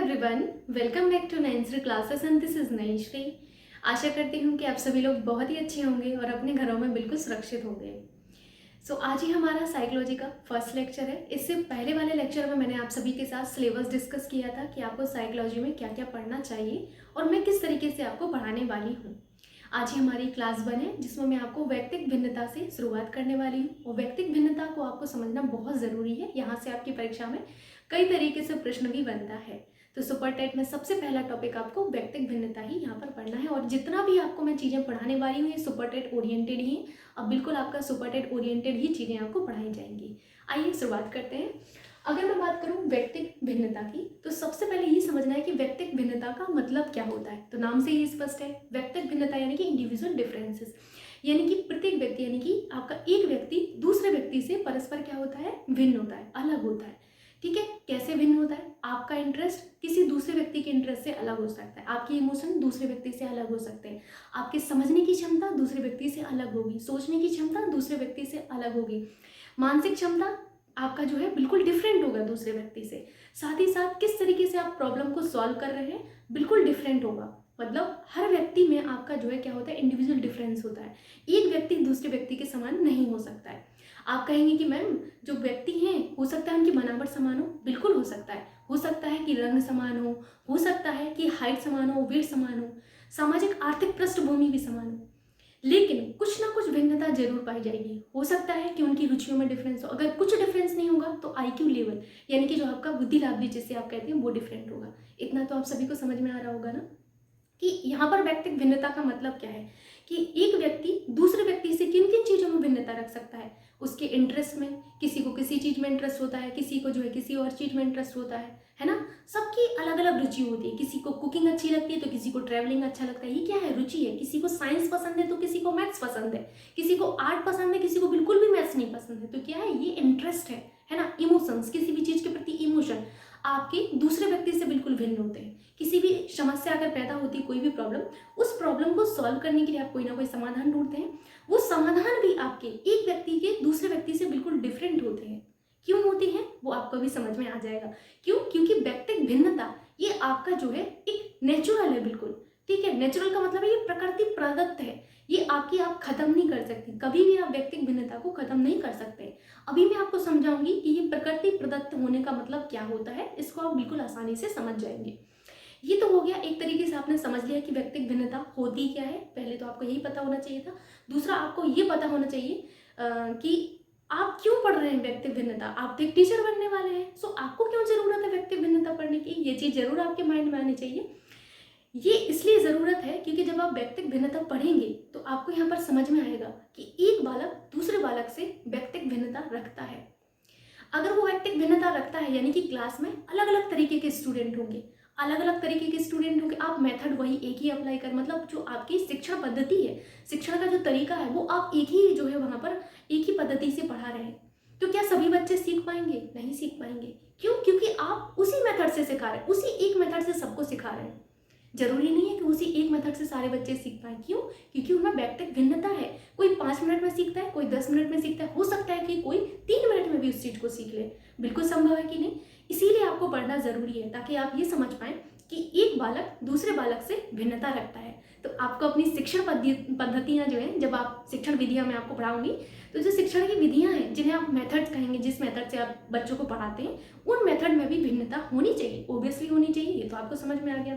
Everyone, welcome back to Nanshree classes and this is Nanshree. आशा करती हूँ कि आप सभी लोग बहुत ही अच्छे होंगे और अपने घरों में बिल्कुल सुरक्षित होंगे। आज ही हमारा साइकोलॉजी का फर्स्ट लेक्चर है। इससे पहले वाले लेक्चर में मैंने आप सभी के साथ सिलेबस डिस्कस किया था कि आपको साइकोलॉजी में क्या क्या पढ़ना चाहिए और मैं किस तरीके से आपको पढ़ाने वाली हूँ। आज ही हमारी क्लास 1 है जिसमें मैं आपको व्यक्तिक भिन्नता से शुरुआत करने वाली हूँ और व्यक्तिक भिन्नता को आपको समझना बहुत ज़रूरी है। यहाँ से आपकी परीक्षा में कई तरीके से प्रश्न भी बनता है। तो सुपर टेट में सबसे पहला टॉपिक आपको व्यक्तिक भिन्नता ही यहाँ पर पढ़ना है और जितना भी आपको मैं चीज़ें पढ़ाने वाली हूँ ये सुपर टेट ओरिएंटेड ही है। अब बिल्कुल आपका सुपर टेट ओरिएंटेड ही चीज़ें आपको पढ़ाई जाएंगी। आइए शुरुआत करते हैं। अगर मैं बात करूं व्यक्तिक भिन्नता की तो सबसे पहले ये समझना है कि व्यक्तिक भिन्नता का मतलब क्या होता है। तो नाम से ही स्पष्ट है, व्यक्तिक भिन्नता यानी कि इंडिविजुअल डिफरेंसेस, यानी कि प्रत्येक व्यक्ति यानी कि आपका एक व्यक्ति दूसरे व्यक्ति से परस्पर क्या होता है, भिन्न होता है, अलग होता है। ठीक है, कैसे भिन्न होता है? आपका इंटरेस्ट किसी दूसरे व्यक्ति के इंटरेस्ट से अलग हो सकता है, आपकी इमोशन दूसरे व्यक्ति से अलग हो सकते हैं, आपके समझने की क्षमता दूसरे व्यक्ति से अलग होगी, सोचने की क्षमता दूसरे व्यक्ति से अलग होगी, मानसिक क्षमता आपका जो है बिल्कुल डिफरेंट होगा दूसरे व्यक्ति से। साथ ही साथ किस तरीके से आप प्रॉब्लम को सॉल्व कर रहे हैं बिल्कुल डिफरेंट होगा। मतलब हर व्यक्ति में आपका जो है क्या होता है, इंडिविजुअल डिफरेंस होता है। एक व्यक्ति दूसरे व्यक्ति के समान नहीं हो सकता है। आप कहेंगे कि मैम जो व्यक्ति हैं हो सकता है उनकी बनावट समान हो, बिल्कुल हो सकता है कि रंग समान हो सकता है कि हाइट समान हो, वेट समान हो, सामाजिक आर्थिक पृष्ठभूमि भी समान हो, लेकिन कुछ ना कुछ भिन्नता जरूर पाई जाएगी। हो सकता है कि उनकी रुचियों में डिफरेंस हो, अगर कुछ डिफरेंस नहीं होगा तो आईक्यू लेवल यानी कि जो आपका बुद्धि लाभ जिसे आप कहते हैं वो डिफरेंट होगा। इतना तो आप सभी को समझ में आ रहा होगा ना कि यहाँ पर व्यक्तिक भिन्नता का मतलब क्या है कि एक व्यक्ति दूसरे व्यक्ति से किन किन चीज़ों में भिन्नता रख सकता है। उसके इंटरेस्ट में, किसी को किसी चीज़ में इंटरेस्ट होता है, किसी को जो है किसी और चीज़ में इंटरेस्ट होता है ना। सबकी अलग अलग रुचि होती है, किसी को कुकिंग अच्छी लगती है तो किसी को ट्रैवलिंग अच्छा लगता है। ये क्या है, रुचि है। किसी को साइंस पसंद है तो किसी को मैथ्स पसंद है, किसी को आर्ट पसंद है, किसी को बिल्कुल भी मैथ्स नहीं पसंद है। तो क्या है, ये इंटरेस्ट है ना। इमोशंस, किसी भी चीज़ के प्रति इमोशन आपके दूसरे व्यक्ति से बिल्कुल भिन्न होते हैं। किसी भी समस्या अगर पैदा होती है, कोई भी प्रॉब्लम, उस प्रॉब्लम को सॉल्व करने के लिए आप कोई ना कोई समाधान ढूंढते हैं। वो समाधान भी आपके एक व्यक्ति के दूसरे व्यक्ति से बिल्कुल डिफरेंट होते हैं। क्यों होती है वो आपको भी समझ में आ जाएगा। क्यों? क्योंकि व्यक्तिक भिन्नता ये आपका जो है एक नेचुरल है, बिल्कुल ठीक है। नेचुरल का मतलब है ये प्रकृति प्रदत्त है, ये आपकी आप खत्म नहीं कर सकते, कभी भी आप व्यक्तिक भिन्नता को खत्म नहीं कर सकते। अभी मैं आपको समझाऊंगी कि ये प्रकृति प्रदत्त होने का मतलब क्या होता है, इसको आप बिल्कुल आसानी से समझ जाएंगे। ये तो हो गया, एक तरीके से आपने समझ लिया कि व्यक्तिक भिन्नता होती क्या है। पहले तो आपको यही पता होना चाहिए था। दूसरा, आपको ये पता होना चाहिए कि आप क्यों पढ़ रहे हैं व्यक्तिक भिन्नता। आप तो एक टीचर बनने वाले हैं, सो आपको क्यों जरूरत है व्यक्तिक भिन्नता पढ़ने की। ये चीज़ जरूर आपके माइंड में आनी चाहिए। ये इसलिए ज़रूरत है क्योंकि जब आप व्यक्तिक भिन्नता पढ़ेंगे तो आपको यहाँ पर समझ में आएगा कि एक बालक दूसरे बालक से व्यक्तिक भिन्नता रखता है। अगर वो व्यक्तिक भिन्नता रखता है यानी कि क्लास में अलग अलग तरीके के स्टूडेंट होंगे, अलग अलग तरीके के स्टूडेंट होंगे। आप मेथड वही एक ही अप्लाई कर, मतलब जो आपकी शिक्षण पद्धति है, शिक्षण का जो तरीका है वो आप एक ही जो है वहाँ पर एक ही पद्धति से पढ़ा रहे हैं। तो क्या सभी बच्चे सीख पाएंगे? नहीं सीख पाएंगे। क्यों? क्योंकि आप उसी मेथड से सिखा रहे हैं, उसी एक मेथड से सबको सिखा रहे हैं। जरूरी नहीं है कि उसी एक मेथड से सारे बच्चे सीख पाए। क्यों? क्योंकि उनमें व्यक्तिक भिन्नता है। कोई 5 मिनट में सीखता है, कोई 10 मिनट में सीखता है, हो सकता है कि कोई 3 मिनट में भी उस चीज़ को सीख ले। बिल्कुल संभव है कि नहीं। इसीलिए आपको पढ़ना जरूरी है ताकि आप ये समझ पाएं कि एक बालक दूसरे बालक से भिन्नता रखता है। तो आपको अपनी शिक्षण पद्धतियाँ जो है, जब आप शिक्षण विधियाँ मैं आपको पढ़ाऊंगी तो जो शिक्षण की विधियाँ हैं जिन्हें आप मेथड्स कहेंगे, जिस मेथड से आप बच्चों को पढ़ाते हैं उन मेथड में भी भिन्नता होनी चाहिए, ओबियसली होनी चाहिए। ये तो आपको समझ में आ गया।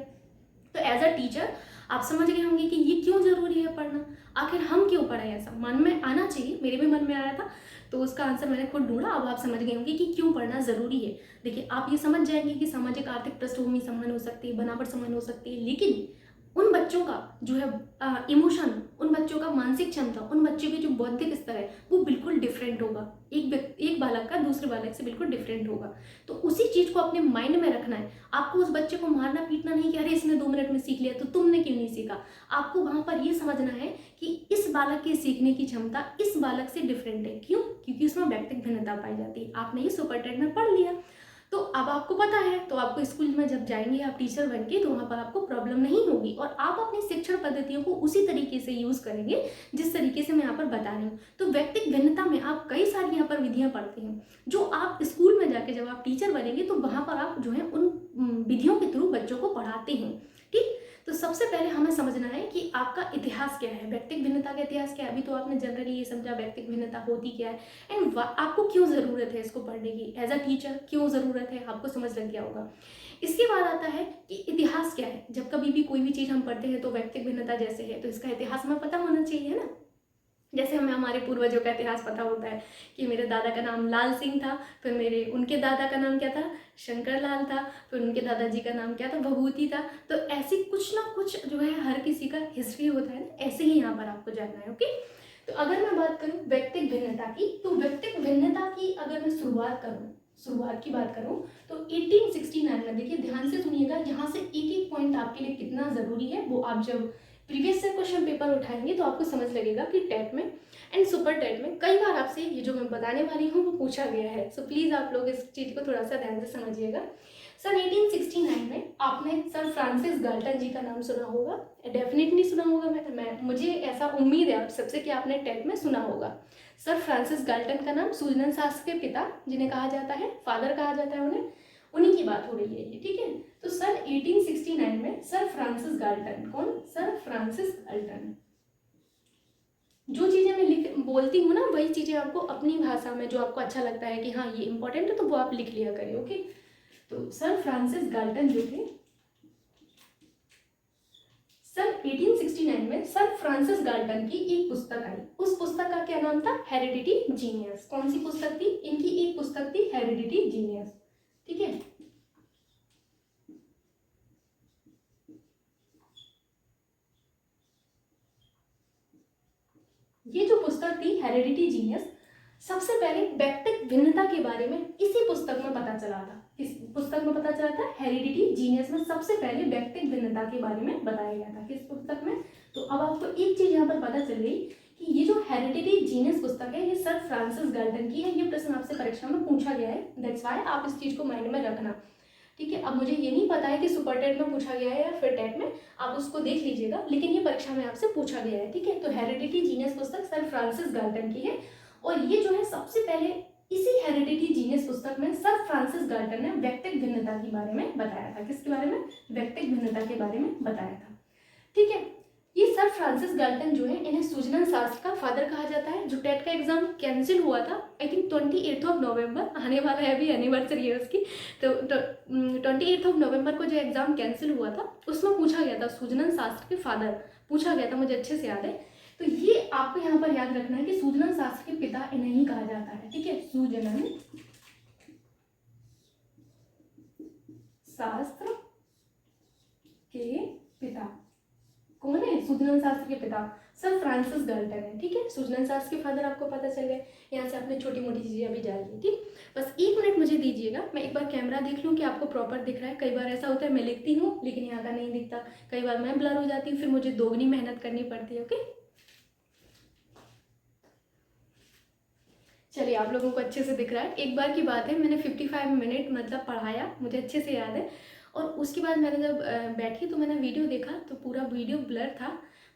तो एज अ टीचर आप समझ गए होंगे कि ये क्यों जरूरी है पढ़ना, आखिर हम क्यों पढ़े। ऐसा मन में आना चाहिए, मेरे भी मन में आया था तो उसका आंसर मैंने खुद ढूंढा। अब आप समझ गए होंगे कि क्यों पढ़ना जरूरी है। देखिए, आप ये समझ जाएंगे कि सामाजिक आर्थिक पृष्ठभूमि समान हो सकती है, बनावट समान हो सकती है, लेकिन उन बच्चों का जो है इमोशन, उन बच्चों का मानसिक क्षमता, उन बच्चों की जो बौद्धिक स्तर है वो बिल्कुल डिफरेंट होगा। एक बालक का दूसरे बालक से बिल्कुल डिफरेंट होगा। तो उसी चीज को अपने माइंड में रखना है। आपको उस बच्चे को मारना पीटना नहीं कि अरे इसने 2 मिनट में सीख लिया तो तुमने क्यों नहीं सीखा। आपको वहां पर यह समझना है कि इस बालक की सीखने की क्षमता इस बालक से डिफरेंट है। क्यों? क्योंकि उसमें व्यक्तिक भिन्नता पाई जाती है। आपने ये सुपर टेट में पढ़ लिया। तो तो अब आपको पता है, तो आपको स्कूल में जब जाएंगे आप टीचर बन के, तो वहाँ पर आपको प्रॉब्लम नहीं होगी और आप अपनी शिक्षण पद्धतियों को उसी तरीके से यूज़ करेंगे जिस तरीके से मैं यहाँ पर बता रही हूँ। तो व्यक्तिगत भिन्नता में आप कई सारी यहाँ पर विधियाँ पढ़ते हैं जो आप स्कूल में जाके जब आप टीचर बनेंगे तो वहाँ पर आप जो है उन विधियों के थ्रू बच्चों को पढ़ाते हैं। ठीक, तो सबसे पहले हमें समझना है कि आपका इतिहास क्या है, व्यक्तिगत भिन्नता का इतिहास क्या है। अभी तो आपने जनरली ये समझा व्यक्तिगत भिन्नता होती क्या है एंड आपको क्यों ज़रूरत है इसको पढ़ने की, एज अ टीचर क्यों ज़रूरत है, आपको समझ लग गया होगा। इसके बाद आता है कि इतिहास क्या है। जब कभी भी कोई भी चीज़ हम पढ़ते हैं तो व्यक्तिगत भिन्नता जैसे है तो इसका इतिहास हमें पता होना चाहिए, है ना। जैसे हमें हमारे पूर्वजों का इतिहास पता होता है कि मेरे दादा का नाम लाल सिंह था, फिर उनके दादा का नाम क्या था, शंकर लाल था, फिर उनके दादाजी का नाम क्या था, भभूति था। तो ऐसी कुछ ना कुछ जो है हर किसी का हिस्ट्री होता है ना, ऐसे ही यहाँ पर आपको जानना है। ओके, तो अगर मैं बात करूँ व्यक्तिगत भिन्नता की, तो व्यक्तिगत भिन्नता की अगर मैं शुरुआत की बात करूँ तो 1869 में, देखिए ध्यान से सुनिएगा, यहाँ से एक एक पॉइंट आपके लिए कितना ज़रूरी है वो आप जब प्रीवियस से क्वेश्चन पेपर उठाएंगे तो आपको समझ लगेगा कि टेट में एंड सुपर टेट में कई बार आपसे ये जो मैं बताने वाली हूँ वो पूछा गया है। सो प्लीज़ आप लोग इस चीज़ को थोड़ा सा ध्यान से समझिएगा। सन 1869 में आपने सर फ्रांसिस गाल्टन जी का नाम सुना होगा, डेफिनेटली सुना होगा। मुझे ऐसा उम्मीद है आप सबसे कि आपने टेट में सुना होगा। सर फ्रांसिस गाल्टन का नाम सूजन शास्त्री के पिता जिन्हें कहा जाता है, फादर कहा जाता है उन्हें, उन्हीं की बात हो रही है ये। ठीक है, तो सन 1869 में सर फ्रांसिस गाल्टन, कौन, सर फ्रांसिस गाल्टन। जो चीज़ें मैं बोलती हूँ ना वही चीज़ें आपको अपनी भाषा में जो आपको अच्छा लगता है कि हाँ ये इंपॉर्टेंट है तो वो आप लिख लिया करें। ओके, तो सर फ्रांसिस गाल्टन जो थे, सन 1869 में सर फ्रांसिस गाल्टन की एक पुस्तक आई। उस पुस्तक का क्या नाम था, हेरिडिटी जीनियस। कौन सी पुस्तक थी, इनकी एक पुस्तक थी हेरिडिटी जीनियस। ठीक है, ये जो पुस्तक थी हेरिडिटी जीनियस, सबसे पहले व्यक्तिगत भिन्नता के बारे में इसी पुस्तक में पता चला था। इस पुस्तक में पता चला था, हेरिडिटी जीनियस में सबसे पहले व्यक्तिगत भिन्नता के बारे में बताया गया था। किस पुस्तक में, तो अब आपको एक चीज यहाँ पर पता चल गई कि ये जो हेरिडिटी जीनियस पुस्तक है ये सर फ्रांसिस गाल्टन की है। ये प्रश्न आपसे परीक्षा में पूछा गया है, दैट्स व्हाई आप इस चीज को माइंड में रखना। ठीक है, अब मुझे ये नहीं पता है कि सुपर टेट में पूछा गया है या फिर टेट में, आप उसको देख लीजिएगा, लेकिन ये परीक्षा में आपसे पूछा गया है। ठीक है, तो हेरिडिटी जीनियस पुस्तक सर फ्रांसिस गाल्टन की है और ये जो है सबसे पहले इसी हेरिडिटी जीनियस पुस्तक में सर फ्रांसिस गाल्टन ने व्यक्तिगत भिन्नता के बारे में बताया था। किसके बारे में, व्यक्तिगत भिन्नता के बारे में बताया था। ठीक है, ये सर फ्रांसिस गाल्टन जो है इन्हें सूजन शास्त्र का फादर कहा जाता है। जो टेट का एग्जाम कैंसिल हुआ था आई थिंक 28 नवंबर, आने वाला है अभी एनिवर्सरी है उसकी, तो 28 नवंबर को जो एग्जाम कैंसिल हुआ था उसमें पूछा गया था सूजन शास्त्र के फादर, पूछा गया था, मुझे अच्छे से याद है। तो ये आपको यहाँ पर याद रखना है कि सूजन शास्त्र के पिता इन्हें ही कहा जाता है। ठीक है, सूजन शास्त्र के पिता कौन है, सूजन शास्त्र के पिता सर फ्रांसिस गाल्टन है। ठीक है, सूजन शास्त्र के फादर आपको पता चल गए। यहाँ से आपने छोटी मोटी चीजें अभी जान ली। ठीक, बस एक मिनट मुझे दीजिएगा, मैं एक बार कैमरा देख लूँ कि आपको प्रॉपर दिख रहा है। कई बार ऐसा होता है मैं लिखती हूँ लेकिन यहाँ का नहीं दिखता, कई बार मैं ब्लर हो जाती हूँ, फिर मुझे दोगुनी मेहनत करनी पड़ती है। ओके, चलिए आप लोगों को अच्छे से दिख रहा है। एक बार की बात है, मैंने 55 मिनट मतलब पढ़ाया, मुझे अच्छे से याद है। और उसके बाद मैंने जब बैठी तो मैंने वीडियो देखा तो पूरा वीडियो ब्लर था।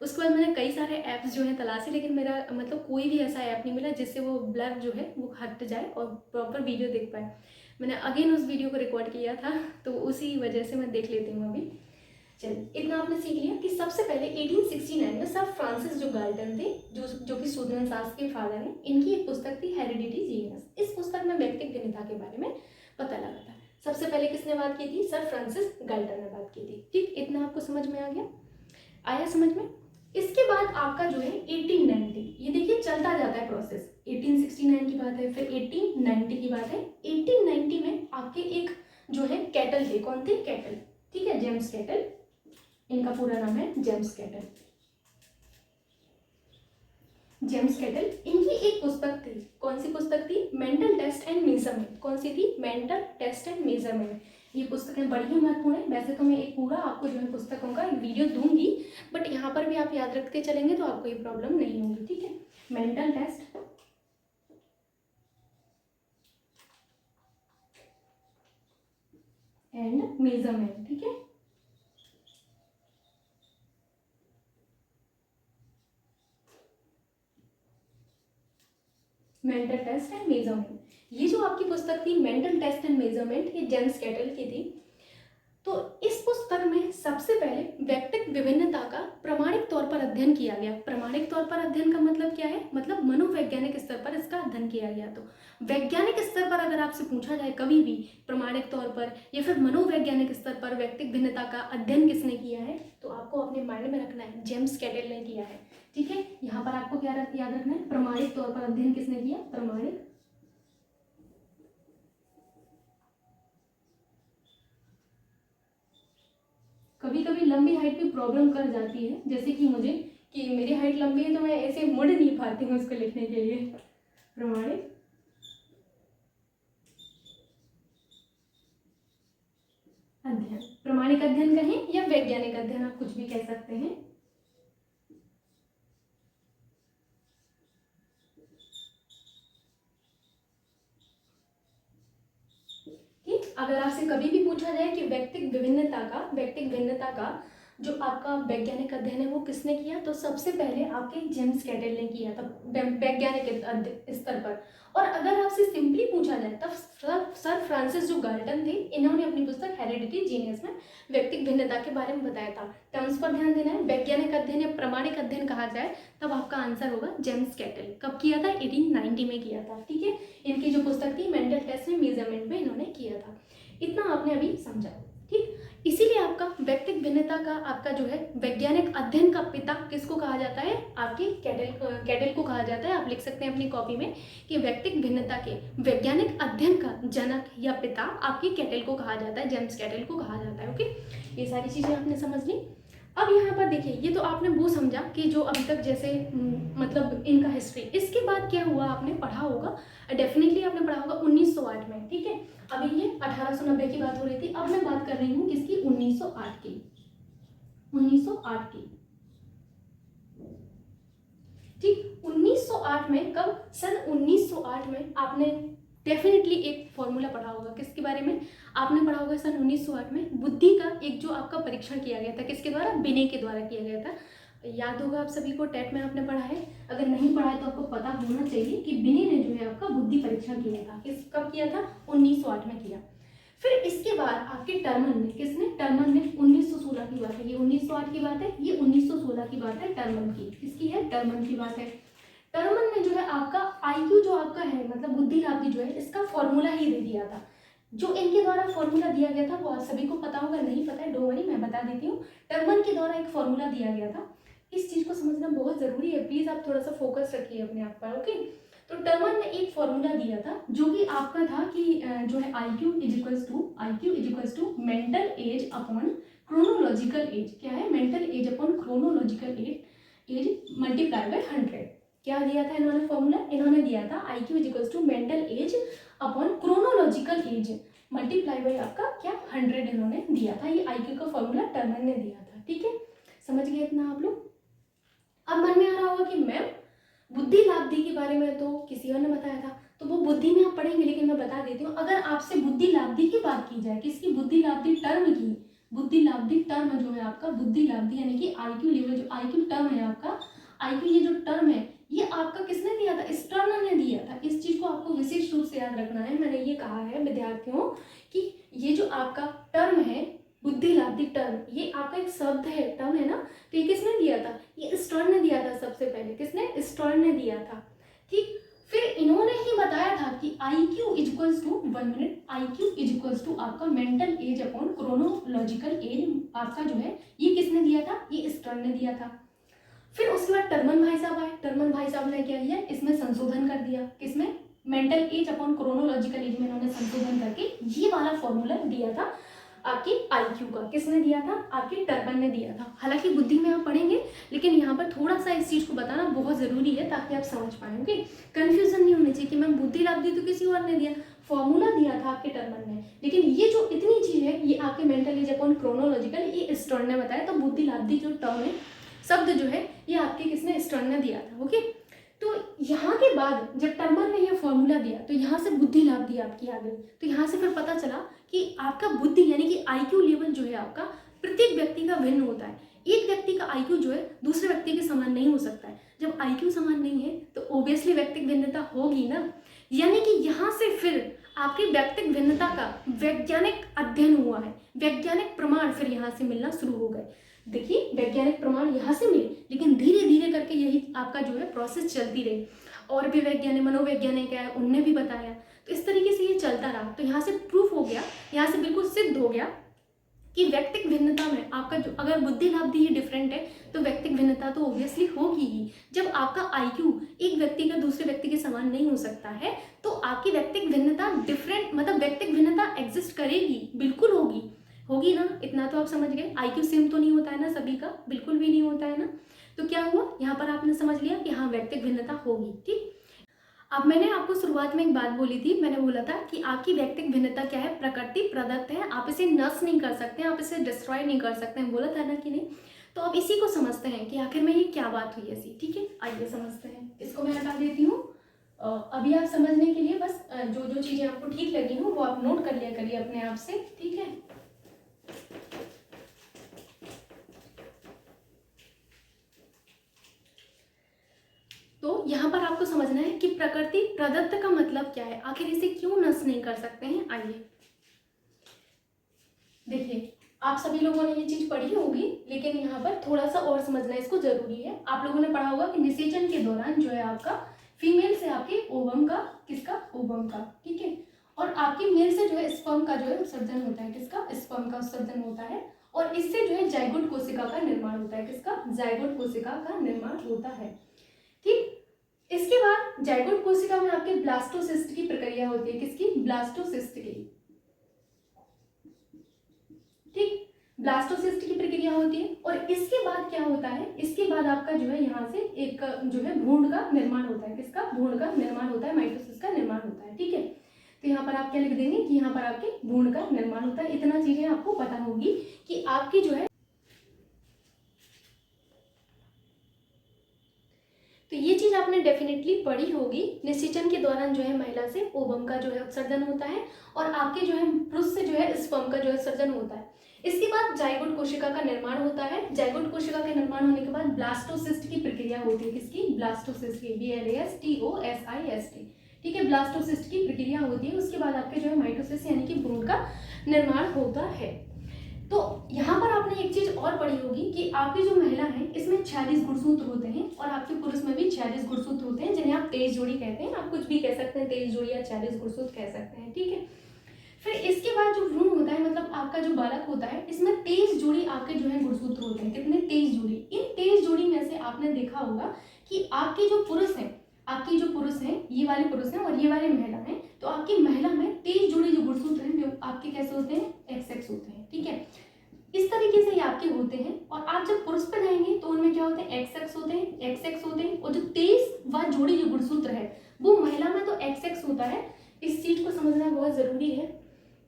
उसके बाद मैंने कई सारे ऐप्स जो हैं तलाशे, लेकिन मेरा मतलब कोई भी ऐसा ऐप नहीं मिला जिससे वो ब्लर जो है वो हट जाए और प्रॉपर वीडियो देख पाए। मैंने अगेन उस वीडियो को रिकॉर्ड किया था तो उसी वजह से मैं देख लेती हूँ अभी। चलिए, इतना आपने सीख लिया कि सबसे पहले 1869 में सर फ्रांसिस जो गाल्टन थे, जो कि सूजन शास्त्र के फादर हैं, इनकी एक पुस्तक थी हेरिडिटी जीनियस। इस पुस्तक में व्यक्तिगत भिन्नता के बारे में पता लगा था। सबसे पहले किसने बात की थी, सर फ्रांसिस गाल्टन ने बात की थी। ठीक, इतना आपको समझ में आ गया, आया समझ में। इसके बाद आपका जो है 1890, ये देखिए चलता जाता है प्रोसेस। 1869 की बात है, फिर 1890 की बात है। 1890 में आपके एक जो है कैटल थे, कौन थे, कैटल। ठीक है, जेम्स कैटल, इनका पूरा नाम है जेम्स कैटल। जेम्स कैटल, इनकी एक पुस्तक थी, कौन सी पुस्तक थी, मेंटल टेस्ट एंड मेजरमेंट। कौन सी थी, मेंटल टेस्ट एंड मेजरमेंट। ये पुस्तकें बड़ी ही महत्वपूर्ण है। वैसे तो मैं एक पूरा आपको जो है पुस्तकों का एक वीडियो दूंगी, बट यहाँ पर भी आप याद रखते चलेंगे तो आपको ये प्रॉब्लम नहीं होगी। ठीक है, मेंटल टेस्ट एंड मेजरमेंट, ठीक है। मेंटल टेस्ट एंड मेजरमेंट, ये जो आपकी पुस्तक थी मेंटल टेस्ट एंड मेजरमेंट, ये जेम्स कैटल की थी। तो इस पुस्तक में सबसे पहले व्यक्तिक विभिन्नता का प्रामाणिक तौर पर अध्ययन किया गया। प्रामाणिक तौर पर अध्ययन का मतलब क्या है, मतलब मनोवैज्ञानिक स्तर पर इसका अध्ययन किया गया। तो वैज्ञानिक स्तर पर अगर आपसे पूछा जाए कभी भी प्रामाणिक तौर पर या फिर मनोवैज्ञानिक स्तर पर व्यक्तिक भिन्नता का अध्ययन किसने किया है, तो आपको अपने माइंड में रखना है जेम्स कैटल ने किया है, ठीक है। यहाँ पर आपको क्या याद रखना है, प्रामाणिक तौर पर अध्ययन किसने किया, प्रामाणिक। कभी कभी लंबी हाइट भी प्रॉब्लम कर जाती है, जैसे कि मुझे, कि मेरी हाइट लंबी है तो मैं ऐसे मुड़ नहीं पाती हूँ उसको लिखने के लिए। प्रामाणिक अध्ययन, प्रामाणिक अध्ययन कहें या वैज्ञानिक अध्ययन, आप कुछ भी कह सकते हैं। ठीक, अगर आपसे कभी भी पूछा जाए कि व्यक्तिक भिन्नता का जो आपका वैज्ञानिक अध्ययन है वो किसने किया, तो सबसे पहले आपके जेम्स कैटल ने किया था वैज्ञानिक स्तर पर। और अगर आपसे सिंपली पूछा जाए तब सर फ्रांसिस जो गाल्टन थे, इन्होंने अपनी पुस्तक हेरेडिटी जीनियस में व्यक्तिक भिन्नता के बारे में बताया था। टर्म्स पर ध्यान देना है, वैज्ञानिक अध्ययन या प्रामाणिक अध्ययन कहा जाए तब आपका आंसर होगा जेम्स कैटल। कब किया था, 1890 में किया था, ठीक है। इनकी जो पुस्तक थी मेंटल टेस्ट एंड मेजरमेंट में इन्होंने किया था। इतना आपने अभी समझा, ठीक। इसीलिए आपका व्यक्तिक भिन्नता का आपका जो है वैज्ञानिक अध्ययन का पिता किसको कहा जाता है, आपके कैटल को कहा जाता है। आप लिख सकते हैं अपनी कॉपी में कि व्यक्तिक भिन्नता के वैज्ञानिक अध्ययन का जनक या पिता आपके कैटल को कहा जाता है, जेम्स कैटल को कहा जाता है। ओके, ये सारी चीज़ें आपने समझ ली। अब यहाँ पर देखिए, ये तो आपने वो समझा कि जो अभी तक जैसे मतलब इनका हिस्ट्री, इसके बाद क्या हुआ आपने पढ़ा होगा, डेफिनेटली आपने पढ़ा होगा 1908 में, ठीक है। अभी ये 1890 की बात हो रही थी, अब मैं बात कर रही हूँ किसकी, 1908 की। 1908 की, ठीक। 1908 में, कब, सन 1908 में आपने डेफिनेटली एक फॉर्मूला पढ़ा होगा, किसके बारे में आपने पढ़ा होगा, सन 1908 में बुद्धि का एक जो आपका परीक्षण किया गया था, किसके द्वारा, बिने के द्वारा किया गया था। याद होगा आप सभी को, टेट में आपने पढ़ा है, अगर नहीं पढ़ा है तो आपको पता होना चाहिए कि बिने ने जो है आपका बुद्धि परीक्षण किया था। कब किया था, 1908 में किया। फिर इसके बाद आपके टर्मन ने, किसने, टर्मन ने, 1916 की बात है ये, 1908 की बात है ये, 1916 की बात है टर्मन की, किसकी है, टर्मन की बात है। टर्मन ने जो है आपका आईक्यू जो आपका है, मतलब बुद्धि लाब्धी जो है, इसका फॉर्मूला ही दे दिया था। जो इनके द्वारा फॉर्मूला दिया गया था वो आप सभी को पता होगा, नहीं पता है डोंट वरी, मैं बता देती हूँ। टर्मन के द्वारा एक फॉर्मूला दिया गया था, इस चीज को समझना बहुत जरूरी है, प्लीज आप थोड़ा सा फोकस रखिए अपने आप पर, ओके। तो टर्मन ने एक फॉर्मूला दिया था जो कि आपका था कि जो है IQ is to mental age upon chronological age. क्या है, mental age upon chronological age multiply by 100। क्या दिया था इन्होंने फॉर्मूला, इन्होंने दिया था IQ is to mental age upon chronological age multiply by आपका क्या 100 इन्होंने दिया था। ये IQ का फॉर्मूला टर्मन ने दिया था, ठीक है। समझ गए इतना आप लोग। अब मन में आ रहा होगा कि मैम बुद्धि लाब्धी के बारे में तो किसी और ने बताया था, तो वो बुद्धि में आप पढ़ेंगे, लेकिन मैं बता देती हूँ, अगर आपसे बुद्धि लाब्धी की बात की जाए, किसकी, बुद्धि लाब्धी टर्म की, बुद्धि लाब्धी टर्म जो है आपका, बुद्धि लाब्धी यानी कि IQ लेवल, जो IQ टर्म है आपका, IQ ये जो टर्म है ये आपका किसने दिया था, स्टर्नर ने दिया था। इस चीज को आपको विशेष रूप से याद रखना है। मैंने ये कहा है विद्यार्थियों कि ये जो आपका टर्म है बुद्धि लाब्धी टर्म, ये आपका एक शब्द है, टर्म है ना, तो ये किसने दिया था, ये स्टर्न ने दिया था सबसे पहले, किसने, स्टर्न ने दिया था, ठीक। फिर इन्होंने ही बताया था कि IQ equals to 1 minute, IQ equals to आपका mental age upon chronological age आपका जो है, ये किसने दिया था, ये स्टर्न ने दिया था। फिर उसके बाद टर्मन भाई साहब आए, टर्मन भाई साहब ने क्या किया, इसमें संशोधन कर दिया, किसमें, mental age upon chronological as में इन्होंने संशोधन करके ये वाला फॉर्मूला दिया था आपकी IQ का। किसने दिया था, आपके टर्मन ने दिया था। हालांकि बुद्धि में आप पढ़ेंगे, लेकिन यहाँ पर थोड़ा सा इस चीज को बताना बहुत जरूरी है ताकि आप समझ पाए, ओके। कंफ्यूजन नहीं होनी चाहिए कि मैम बुद्धि लाब्धी तो किसी और ने दिया, फॉर्मूला दिया था आपके टर्मन ने, लेकिन ये जो इतनी चीज है ये आपके मेंटल एज अपॉन क्रोनोलॉजिकल, ये स्टर्न ने बताया। तो बुद्धि लाब्धी जो टर्म है, शब्द जो है, ये आपके किसने, स्टर्न ने दिया था, ओके। तो यहाँ के बाद जब टर्मर ने ये फॉर्मूला दिया तो यहाँ से बुद्धि लाभ दिया आपकी आ गई। तो यहाँ से फिर पता चला कि आपका बुद्धि यानी कि आईक्यू लेवल जो है आपका प्रत्येक व्यक्ति का भिन्न होता है। एक व्यक्ति का आईक्यू जो है दूसरे व्यक्ति के समान नहीं हो सकता है। जब आईक्यू समान नहीं है तो ऑब्वियसली व्यक्तिगत भिन्नता होगी ना। यानी कि यहाँ से फिर आपकी व्यक्तिगत भिन्नता का वैज्ञानिक अध्ययन हुआ है, वैज्ञानिक प्रमाण फिर यहाँ से मिलना शुरू हो गए। देखिए वैज्ञानिक प्रमाण यहाँ से मिले, लेकिन धीरे धीरे करके यही आपका जो है प्रोसेस चलती रही। और भी वैज्ञानिक मनोवैज्ञानिक है उनने भी बताया, तो इस तरीके से ये चलता रहा। तो यहाँ से प्रूफ हो गया, यहाँ से बिल्कुल सिद्ध हो गया कि व्यक्तिगत भिन्नता में आपका जो अगर बुद्धि लाभ ही डिफरेंट है तो व्यक्तिगत भिन्नता तो ऑब्वियसली होगी ही। जब आपका आईक्यू एक व्यक्ति का दूसरे व्यक्ति के समान नहीं हो सकता है तो आपकी व्यक्तिगत भिन्नता डिफरेंट मतलब व्यक्तिगत भिन्नता एग्जिस्ट करेगी, बिल्कुल होगी ना। इतना तो आप समझ गए। आईक्यू सेम तो नहीं होता है ना सभी का, बिल्कुल भी नहीं होता है ना। तो क्या हुआ यहाँ पर आपने समझ लिया कि हाँ व्यक्तिगत भिन्नता होगी। ठीक, अब मैंने आपको शुरुआत में एक बात बोली थी, मैंने बोला था कि आपकी व्यक्तिगत भिन्नता क्या है, प्रकृति प्रदत्त है, आप इसे नष्ट नहीं कर सकते, आप इसे डिस्ट्रॉय नहीं कर सकते हैं, बोला था ना कि नहीं। तो अब इसी को समझते हैं कि आखिर में ये क्या बात हुई ऐसी। ठीक है, आइए समझते हैं। इसको मैं हटा देती हूँ। अभी आप समझने के लिए बस जो जो चीज़ें आपको ठीक लगी हो वो आप नोट कर लिया करिए अपने आप से। ठीक है, तो यहाँ पर आपको समझना है कि प्रकृति प्रदत्त का मतलब क्या है, आखिर इसे क्यों नष्ट नहीं कर सकते हैं। आइए देखिए, आप सभी लोगों ने ये चीज पढ़ी होगी, लेकिन यहाँ पर थोड़ा सा और समझना इसको जरूरी है। आप लोगों ने पढ़ा होगा कि निषेचन के दौरान जो है आपका फीमेल से आपके ओवम का, किसका, ओवम का, ठीक है, और आपके मेल से जो है स्पर्म का जो है उत्सर्जन होता है, किसका, स्पर्म का उत्सर्जन होता है, और इससे जो है जाइगोट कोशिका का निर्माण होता है, किसका, जाइगोट कोशिका का निर्माण होता है। ठीक, इसके बाद जाइगोट कोशिका में आपके ब्लास्टोसिस्ट की प्रक्रिया होती है, किसकी, ब्लास्टोसिस्ट की। ठीक, ब्लास्टोसिस्ट की प्रक्रिया होती है, और इसके बाद क्या होता है, इसके बाद आपका जो है यहाँ से एक जो है भ्रूण का निर्माण होता है, किसका, भ्रूण का निर्माण होता है, माइटोसिस का निर्माण होता है। ठीक है, तो यहाँ पर आप क्या लिख देंगे कि यहाँ पर आपके भ्रूण का निर्माण होता है। इतना चीजें आपको पता होगी कि आपकी जो है, तो ये चीज आपने डेफिनेटली पढ़ी होगी। निषेचन के दौरान जो है महिला से ओवम का जो है उत्सर्जन होता है, और आपके जो है पुरुष से जो है स्पर्म का जो है उत्सर्जन होता है। इसके बाद जाइगोट कोशिका का निर्माण होता है। जाइगोट कोशिका के निर्माण होने के बाद ब्लास्टोसिस्ट की प्रक्रिया होती है, किसकी, ब्लास्टोसिस्ट की, BLASTOSIST। ठीक है, ब्लास्टोसिस्ट की प्रक्रिया होती है। उसके बाद आपके जो है माइटोसिस यानी कि भ्रूण का निर्माण होता है। तो यहाँ पर आपने एक चीज और पढ़ी होगी कि आपकी जो महिला है इसमें 46 गुणसूत्र होते हैं, और आपके पुरुष में भी 46 गुणसूत्र होते हैं, जिन्हें आप 23 जोड़ी कहते हैं। आप कुछ भी कह सकते हैं, 23 जोड़ी या 46 गुणसूत्र कह सकते हैं। ठीक है, फिर इसके बाद जो भ्रूण होता है, मतलब आपका जो बालक होता है, इसमें 23 जोड़ी आपके जो है गुणसूत्र होते हैं। कितने, 23 जोड़ी। इन 23 जोड़ी में से आपने देखा होगा कि आपके जो पुरुष हैं, आपकी जो पुरुष हैं, ये वाले पुरुष हैं और ये वाले महिला हैं, तो आपकी महिला में 23 जोड़ी जो गुणसूत्र हैं वो आपके कैसे होते हैं, XX होते हैं। ठीक है, इस तरीके से ये आपके होते हैं। और आप जब पुरुष पे जाएंगे तो उनमें क्या होते हैं, XX होते हैं, XX होते हैं, और जो 23वां जोड़ी जो गुणसूत्र है वो महिला में तो XX होता है। इस चीज को समझना बहुत जरूरी है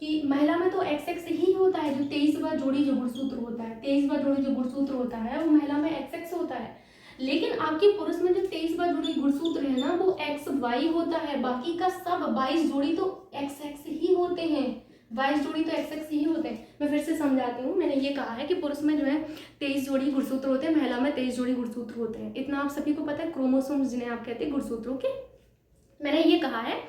कि महिला में तो XX ही होता है, जो 23वां जोड़ी जो गुणसूत्र होता है, 23वां जोड़ी जो गुणसूत्र होता है वो महिला में XX होता है। लेकिन आपके पुरुष में जो 23वां जोड़ी गुणसूत्र है ना वो XY होता है, बाकी का सब 22 जोड़ी तो XX ही होते हैं, 22 जोड़ी तो XX ही होते हैं। मैं फिर से समझाती हूँ, मैंने ये कहा है कि पुरुष में जो है 23 जोड़ी गुणसूत्र होते हैं, महिला में 23 जोड़ी गुणसूत्र होते हैं। इतना आप सभी को पता है, क्रोमोसोम्स जिन्हें आप कहते हैं गुणसूत्रों के। मैंने ये कहा है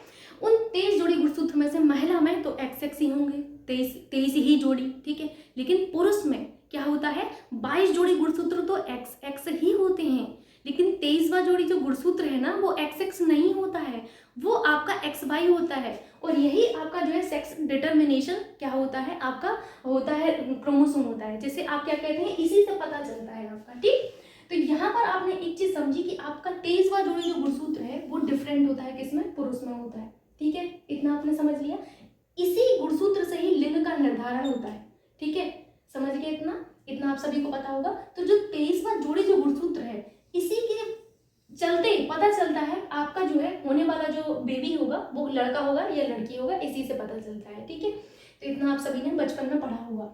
उन 23 जोड़ी गुणसूत्र में से महिला में तो XX ही होंगे, 23 ही जोड़ी। ठीक है, लेकिन पुरुष में क्या होता है, 22 जोड़ी गुणसूत्र तो XX ही होते हैं, लेकिन 23वां जोड़ी जो गुणसूत्र है ना वो XX नहीं होता है, वो आपका XY होता है। और यही आपका जो है सेक्स डिटर्मिनेशन क्या होता है, आपका होता है क्रोमोसोम होता है, जिसे आप क्या कहते हैं, इसी से पता चलता है आपका। ठीक, तो यहाँ पर आपने एक चीज समझी कि आपका 23वां जोड़ी जो गुणसूत्र है वो डिफरेंट होता है, किसमें, पुरुष में होता है। ठीक है, इतना आपने समझ लिया। इसी गुणसूत्र से ही लिंग का निर्धारण होता है। ठीक है, समझ गए, इतना आप सभी को पता होगा। तो जो 23वां जोड़ी जो गुणसूत्र है, इसी के चलते पता चलता है आपका जो है होने वाला जो बेबी होगा वो लड़का होगा या लड़की होगा, इसी से पता चलता है। ठीक है, तो इतना आप सभी ने बचपन में पढ़ा होगा।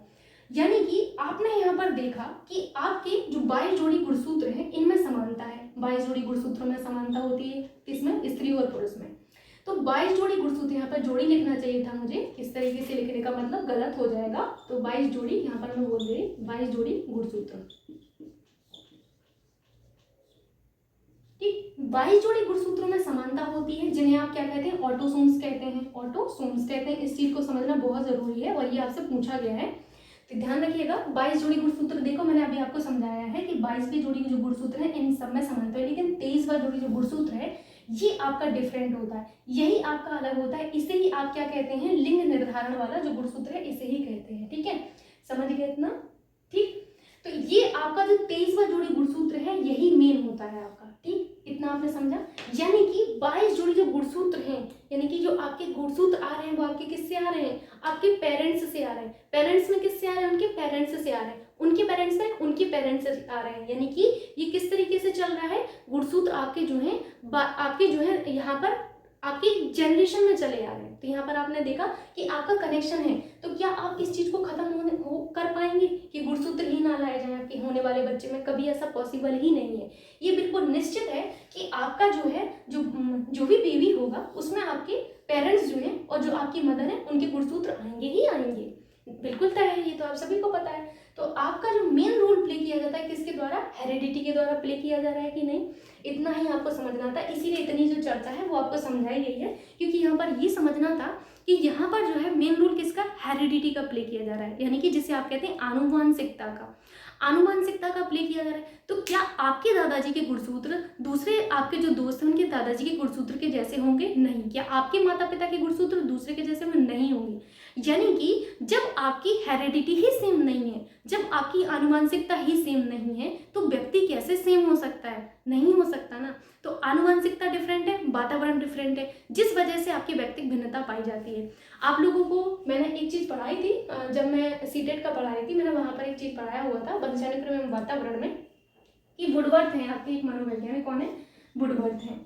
यानी कि आपने यहाँ पर देखा कि आपके जो 22 जोड़ी गुणसूत्र हैं इनमें समानता है। 22 जोड़ी गुणसूत्रों में समानता होती है, किसमें? स्त्री और पुरुष में। तो 22 जोड़ी गुणसूत्र, यहाँ पर जोड़ी लिखना चाहिए था मुझे, इस तरीके से लिखने का मतलब गलत हो जाएगा। तो 22 जोड़ी, यहाँ पर मैं बोल रही 22 जोड़ी गुणसूत्र। ठीक, 22 जोड़ी गुणसूत्रों में समानता होती है, जिन्हें आप क्या कहते हैं? ऑटोसोम्स कहते हैं। ऑटोसोम्स कहते हैं। इस चीज को समझना बहुत जरूरी है और ये आपसे पूछा गया है, तो ध्यान रखिएगा। 22 जोड़ी गुणसूत्र, देखो मैंने अभी आपको समझाया है कि 22वीं जोड़ी जो गुणसूत्र है इन सब में समानता है, लेकिन 23वां जोड़ी जो गुणसूत्र है ये आपका डिफरेंट होता है, यही आपका अलग होता है। इसे ही आप क्या कहते हैं? लिंग निर्धारण वाला जो गुणसूत्र है इसे ही कहते हैं। ठीक है, समझ गए इतना? ठीक, तो ये आपका जो 23वां जोड़ी गुणसूत्र है यही मेन होता है आपका। ठीक, इतना आपने समझा। यानी कि 22 जोड़ी जो गुणसूत्र हैं, यानी कि जो आपके गुणसूत्र आ रहे हैं वो आपके किससे आ रहे हैं? आपके पेरेंट्स से आ रहे हैं। पेरेंट्स में किससे आ रहे हैं? उनके पेरेंट्स से आ रहे हैं। उनके पेरेंट्स में उनके पेरेंट्स से आ रहे हैं। यानी कि ये किस तरीके से चल रहा है? गुणसूत्र आपके जो है आपके जो है यहाँ पर आपकी जनरेशन में चले आ रहे हैं। तो यहाँ पर आपने देखा कि आपका कनेक्शन है। तो क्या आप इस चीज को खत्म कर पाएंगे कि गुणसूत्र ही ना लाए जाए आपके होने वाले बच्चे में? कभी ऐसा पॉसिबल ही नहीं है। ये बिल्कुल निश्चित है कि आपका जो है जो भी बेबी होगा उसमें आपके पेरेंट्स जो है और जो आपकी मदर है उनके गुणसूत्र आएंगे ही आएंगे, बिल्कुल तय है। ये तो आप सभी को पता है। तो आपका जो मेन रोल प्ले किया जाता है किसके द्वारा? हेरिडिटी के द्वारा प्ले किया जा रहा है कि नहीं? इतना ही आपको समझना था, इसीलिए इतनी जो चर्चा है वो आपको समझाई गई है, क्योंकि यहाँ पर ये समझना था कि यहाँ पर जो है मेन रोल किसका? हेरिडिटी का प्ले किया जा रहा है, यानी कि जिसे आप कहते हैं आनुवांशिकता का। आनुवांशिकता का प्ले किया जा रहा है। तो क्या आपके दादाजी के गुणसूत्र दूसरे आपके जो दोस्त हैं उनके दादाजी के गुणसूत्र के जैसे होंगे? नहीं। क्या आपके माता पिता के गुणसूत्र दूसरे के जैसे में नहीं होंगे? यानी कि जब आपकी हेरिडिटी ही सेम नहीं है, जब आपकी आनुवांशिकता ही सेम नहीं है, तो व्यक्ति कैसे सेम हो सकता है? नहीं हो सकता ना। तो आनुवांशिकता डिफरेंट है, वातावरण डिफरेंट है, जिस वजह से आपकी व्यक्तिगत भिन्नता पाई जाती है। आप लोगों को मैंने एक चीज पढ़ाई थी, जब मैं सीटेट का पढ़ा रही थी, मैंने वहां पर एक चीज पढ़ाया हुआ था वंशानुक्रम एवं वातावरण में, कि वुडवर्थ है आपके एक मनोवैज्ञानिक। कौन है? वुडवर्थ है।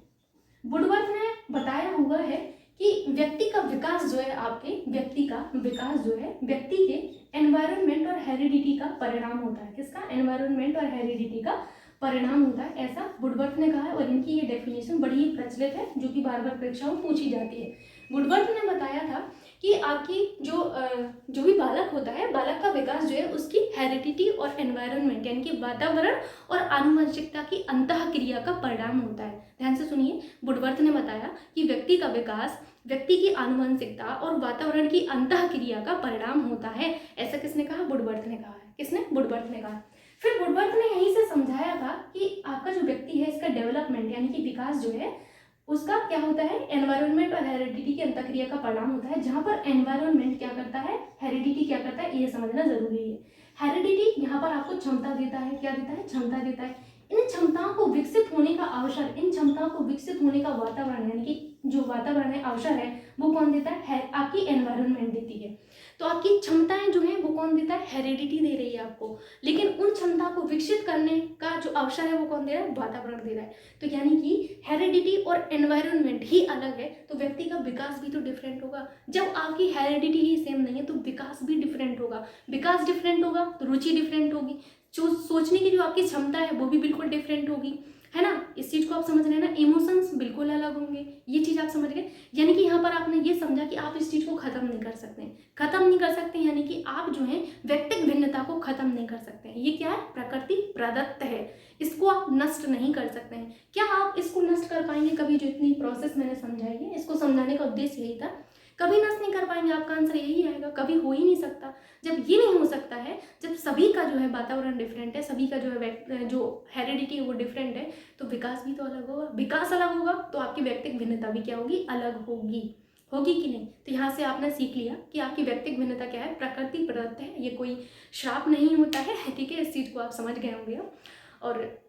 वुडवर्थ ने बताया हुआ है कि व्यक्ति का विकास जो है, आपके व्यक्ति का विकास जो है व्यक्ति के एनवायरनमेंट और हेरिडिटी का परिणाम होता है। किसका? एनवायरनमेंट और हेरिडिटी का परिणाम होता है, ऐसा वुडवर्थ ने कहा है। और इनकी ये डेफिनेशन बड़ी ही प्रचलित है, जो कि बार बार परीक्षाओं में पूछी जाती है। वुडवर्थ ने बताया था कि आपकी जो भी बालक होता है, बालक का विकास जो है उसकी हेरिडिटी और एनवायरनमेंट यानी कि वातावरण और आनुवंशिकता की अंतःक्रिया का परिणाम होता है। ध्यान से सुनिए, वुडवर्थ ने बताया कि व्यक्ति का विकास व्यक्ति की आनुवंशिकता और वातावरण की अंतःक्रिया का परिणाम होता है। ऐसा किसने कहा? वुडवर्थ ने कहा है। किसने? वुडवर्थ ने कहा। फिर वुडवर्थ ने यहीं से समझाया था कि आपका जो व्यक्ति है इसका डेवलपमेंट यानी कि विकास जो है उसका क्या होता है? एनवायरनमेंट और हेरिडिटी की अंतःक्रिया का परिणाम होता है, जहां पर एनवायरनमेंट क्या करता है, हेरिडिटी क्या करता है, ये समझना जरूरी है। हेरिडिटी यहाँ पर आपको क्षमता देता है। क्या देता है? क्षमता देता है। इन क्षमताओं को विकसित होने का अवसर, इन क्षमताओं को विकसित होने का वातावरण यानी कि जो वातावरण है, अवसर है, वो कौन देता है? आपकी एनवायरनमेंट देती है। तो आपकी क्षमताएं जो है वो कौन देता है? हेरिडिटी दे रही है आपको। लेकिन उन क्षमता को विकसित करने का जो अवसर है वो कौन दे रहा है? वातावरण दे रहा है। तो यानी कि हेरिडिटी और एनवायरनमेंट ही अलग है तो व्यक्ति का विकास भी तो डिफरेंट होगा। जब आपकी हेरिडिटी ही सेम नहीं है तो विकास भी डिफरेंट होगा। विकास डिफरेंट होगा तो रुचि डिफरेंट होगी, जो सोचने की जो आपकी क्षमता है वो भी बिल्कुल डिफरेंट होगी, है ना? इस चीज को आप समझ रहे हैं ना? इमोशंस बिल्कुल अलग होंगे, ये चीज आप समझ गए। यानी कि यहाँ पर आपने ये समझा कि आप इस चीज को खत्म नहीं कर सकते, खत्म नहीं कर सकते, यानी कि आप जो है व्यक्तिगत भिन्नता को खत्म नहीं कर सकते हैं। ये क्या है? प्रकृति प्रदत्त है, इसको आप नष्ट नहीं कर सकते हैं। क्या आप इसको नष्ट कर पाएंगे कभी? जो इतनी प्रोसेस मैंने समझाई है, इसको समझाने का उद्देश्य यही था। कभी नष्ट नहीं कर पाएंगे, आपका आंसर यही आएगा, कभी हो ही नहीं सकता। जब ये नहीं हो सकता है, जब सभी का जो है वातावरण डिफरेंट है, सभी का जो है जो हेरिडिटी है वो डिफरेंट है, तो विकास भी तो अलग होगा। विकास अलग होगा तो आपकी व्यक्तिगत भिन्नता भी क्या होगी? अलग होगी। होगी कि नहीं? तो यहाँ से आपने सीख लिया कि आपकी व्यक्तिगत भिन्नता क्या है? प्रकृति प्रदत्त है, ये कोई श्राप नहीं होता है। ठीक है, इस चीज को आप समझ गए होंगे अब। और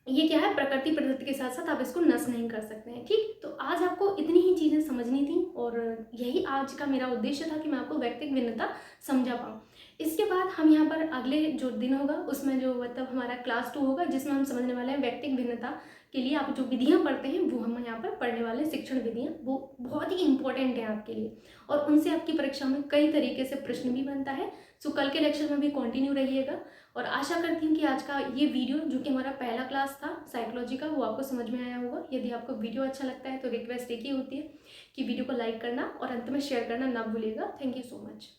ये क्या है? प्रकृति प्रदत्त के साथ साथ आप इसको नष्ट नहीं कर सकते हैं। ठीक, तो आज आपको इतनी ही चीजें समझनी थी और यही आज का मेरा उद्देश्य था कि मैं आपको व्यक्तिगत भिन्नता समझा पाऊँ। इसके बाद हम यहाँ पर अगले जो दिन होगा उसमें जो मतलब हमारा क्लास 2 होगा, जिसमें हम समझने वाले हैं व्यक्तिगत भिन्नता के लिए आप जो विधियाँ पढ़ते हैं वो हम यहाँ पर पढ़ने वाले शिक्षण विधियाँ, वो बहुत ही इंपॉर्टेंट हैं आपके लिए और उनसे आपकी परीक्षा में कई तरीके से प्रश्न भी बनता है। सो कल के लेक्चर में भी कंटिन्यू रहिएगा और आशा करती हूँ कि आज का ये वीडियो जो कि हमारा पहला क्लास था साइकोलॉजी का वो आपको समझ में आया होगा। यदि आपको वीडियो अच्छा लगता है तो रिक्वेस्ट एक ही होती है कि वीडियो को लाइक करना और अंत में शेयर करना ना भूलिएगा। Thank you so much.